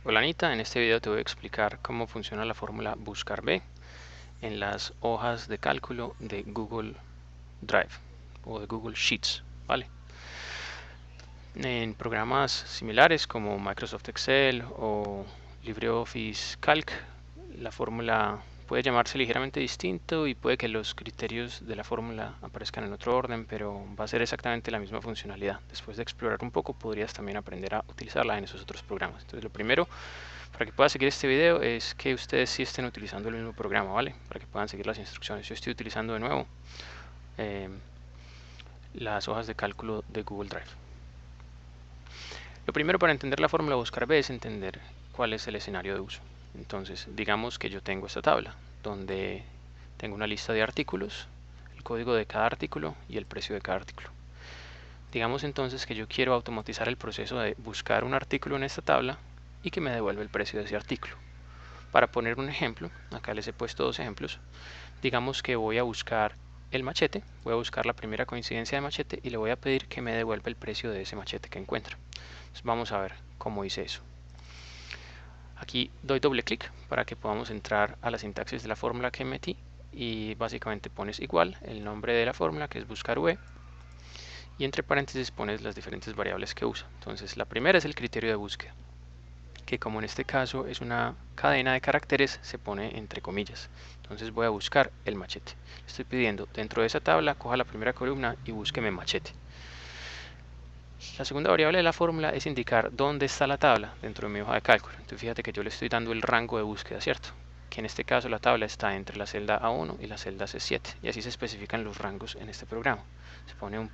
Hola Anita, en este video te voy a explicar cómo funciona la fórmula buscar B en las hojas de cálculo de Google Drive o de Google Sheets, ¿vale? En programas similares como Microsoft Excel o LibreOffice Calc, la fórmula puede llamarse ligeramente distinto y puede que los criterios de la fórmula aparezcan en otro orden, pero va a ser exactamente la misma funcionalidad. Después de explorar un poco, podrías también aprender a utilizarla en esos otros programas. Entonces, lo primero para que puedas seguir este video es que ustedes sí estén utilizando el mismo programa, ¿vale? Para que puedan seguir las instrucciones. Yo estoy utilizando de nuevo eh, las hojas de cálculo de Google Drive. Lo primero para entender la fórmula buscar B es entender cuál es el escenario de uso. Entonces, digamos que yo tengo esta tabla donde tengo una lista de artículos, el código de cada artículo y el precio de cada artículo. Digamos entonces que yo quiero automatizar el proceso de buscar un artículo en esta tabla y que me devuelva el precio de ese artículo. Para poner un ejemplo, acá les he puesto dos ejemplos. Digamos que voy a buscar el machete, voy a buscar la primera coincidencia de machete y le voy a pedir que me devuelva el precio de ese machete que encuentro. Entonces vamos a ver cómo hice eso. Aquí doy doble clic para que podamos entrar a la sintaxis de la fórmula que metí y básicamente pones igual el nombre de la fórmula, que es buscar V, y entre paréntesis pones las diferentes variables que usa. Entonces la primera es el criterio de búsqueda, que como en este caso es una cadena de caracteres, se pone entre comillas. Entonces voy a buscar el machete. Estoy pidiendo dentro de esa tabla, coja la primera columna y búsqueme machete. La segunda variable de la fórmula es indicar dónde está la tabla dentro de mi hoja de cálculo. Entonces fíjate que yo le estoy dando el rango de búsqueda, ¿cierto? Que en este caso la tabla está entre la celda A1 y la celda C7. Y así se especifican los rangos en este programa. Se pone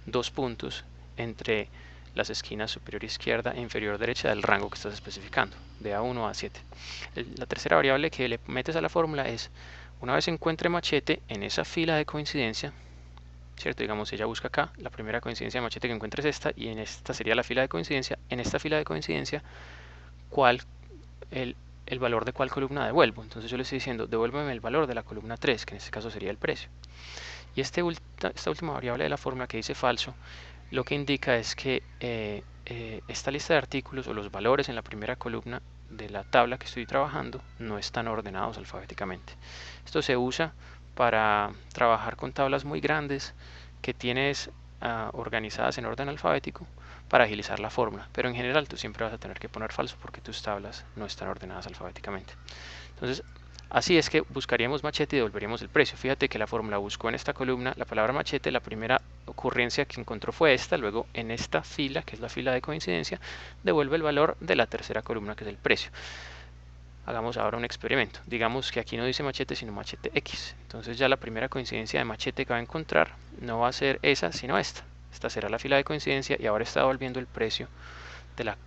dos puntos entre las esquinas superior izquierda e inferior derecha del rango que estás especificando, de A1 a A7. La tercera variable que le metes a la fórmula es, una vez encuentre machete en esa fila de coincidencia, ¿cierto? Digamos, ella busca acá, la primera coincidencia de machete que encuentre es esta, y en esta sería la fila de coincidencia. En esta fila de coincidencia, ¿cuál el valor de cuál columna devuelvo? Entonces yo le estoy diciendo, devuélveme el valor de la columna 3, que en este caso sería el precio. Y esta última variable de la fórmula que dice falso, lo que indica es que esta lista de artículos o los valores en la primera columna de la tabla que estoy trabajando no están ordenados alfabéticamente. Esto se usa para trabajar con tablas muy grandes que tienes organizadas en orden alfabético para agilizar la fórmula, pero en general tú siempre vas a tener que poner falso porque tus tablas no están ordenadas alfabéticamente. Entonces, así es que buscaríamos machete y devolveríamos el precio. Fíjate que la fórmula buscó en esta columna la palabra machete, la primera ocurrencia que encontró fue esta, luego en esta fila, que es la fila de coincidencia, devuelve el valor de la tercera columna, que es el precio. Hagamos ahora un experimento. Digamos que aquí no dice machete, sino machete X. Entonces ya la primera coincidencia de machete que va a encontrar no va a ser esa, sino esta. Esta será la fila de coincidencia y ahora está devolviendo el precio de la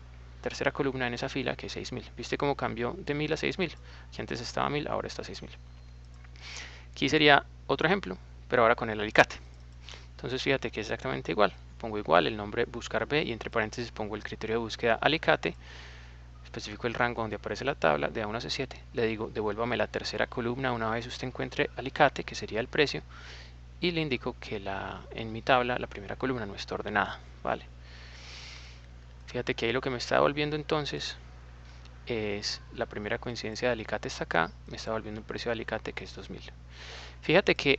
tercera columna en esa fila, que es 6000. ¿Viste cómo cambió de 1000 a 6000? Que antes estaba 1000, ahora está 6000. Aquí sería otro ejemplo, pero ahora con el alicate. Entonces fíjate que es exactamente igual. Pongo igual el nombre buscar B y entre paréntesis pongo el criterio de búsqueda alicate. Especifico el rango donde aparece la tabla de A1 a C7. Le digo devuélvame la tercera columna una vez usted encuentre alicate, que sería el precio. Y le indico que en mi tabla la primera columna no está ordenada, ¿vale? Fíjate que ahí lo que me está devolviendo entonces es la primera coincidencia de alicate está acá, me está devolviendo el precio de alicate, que es 2000. Fíjate que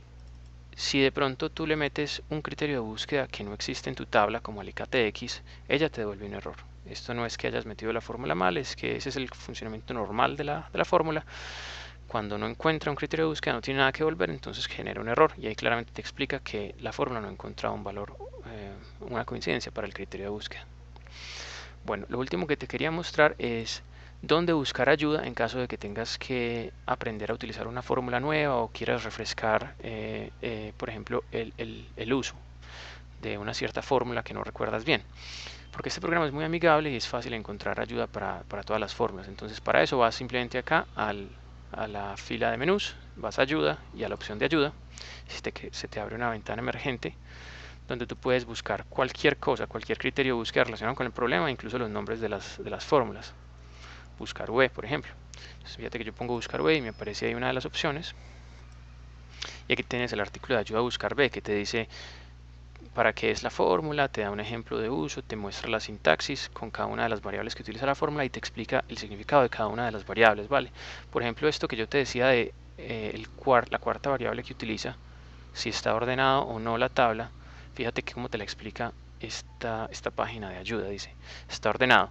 si de pronto tú le metes un criterio de búsqueda que no existe en tu tabla, como alicate X, ella te devuelve un error. Esto no es que hayas metido la fórmula mal, es que ese es el funcionamiento normal de la fórmula. Cuando no encuentra un criterio de búsqueda, no tiene nada que devolver, entonces genera un error. Y ahí claramente te explica que la fórmula no ha encontrado un valor, una coincidencia para el criterio de búsqueda. Bueno, lo último que te quería mostrar es dónde buscar ayuda en caso de que tengas que aprender a utilizar una fórmula nueva o quieras refrescar, por ejemplo, el uso de una cierta fórmula que no recuerdas bien. Porque este programa es muy amigable y es fácil encontrar ayuda para todas las fórmulas. Entonces para eso vas simplemente acá a la fila de menús, vas a ayuda y a la opción de ayuda. Se te abre una ventana emergente donde tú puedes buscar cualquier cosa, cualquier criterio de búsqueda relacionado con el problema, incluso los nombres de las fórmulas. Buscar V, por ejemplo. Entonces, fíjate que yo pongo buscar V y me aparece ahí una de las opciones. Y aquí tienes el artículo de ayuda a buscar B que te dice para qué es la fórmula, te da un ejemplo de uso, te muestra la sintaxis con cada una de las variables que utiliza la fórmula y te explica el significado de cada una de las variables, ¿vale? Por ejemplo, esto que yo te decía de la cuarta variable que utiliza, si está ordenado o no la tabla, fíjate que como te la explica esta página de ayuda, dice, está ordenado.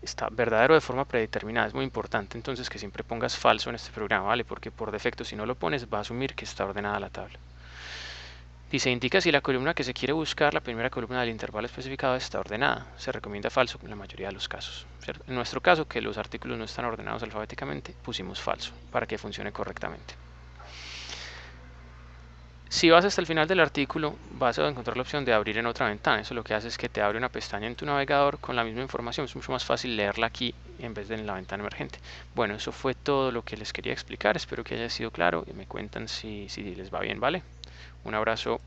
Está verdadero de forma predeterminada, es muy importante entonces que siempre pongas falso en este programa, ¿vale? Porque por defecto si no lo pones va a asumir que está ordenada la tabla. Dice, indica si la columna que se quiere buscar, la primera columna del intervalo especificado, está ordenada. Se recomienda falso en la mayoría de los casos, ¿cierto? En nuestro caso, que los artículos no están ordenados alfabéticamente, pusimos falso para que funcione correctamente. Si vas hasta el final del artículo, vas a encontrar la opción de abrir en otra ventana. Eso lo que hace es que te abre una pestaña en tu navegador con la misma información. Es mucho más fácil leerla aquí en vez de en la ventana emergente. Bueno, eso fue todo lo que les quería explicar. Espero que haya sido claro y me cuentan si les va bien, ¿vale? Un abrazo.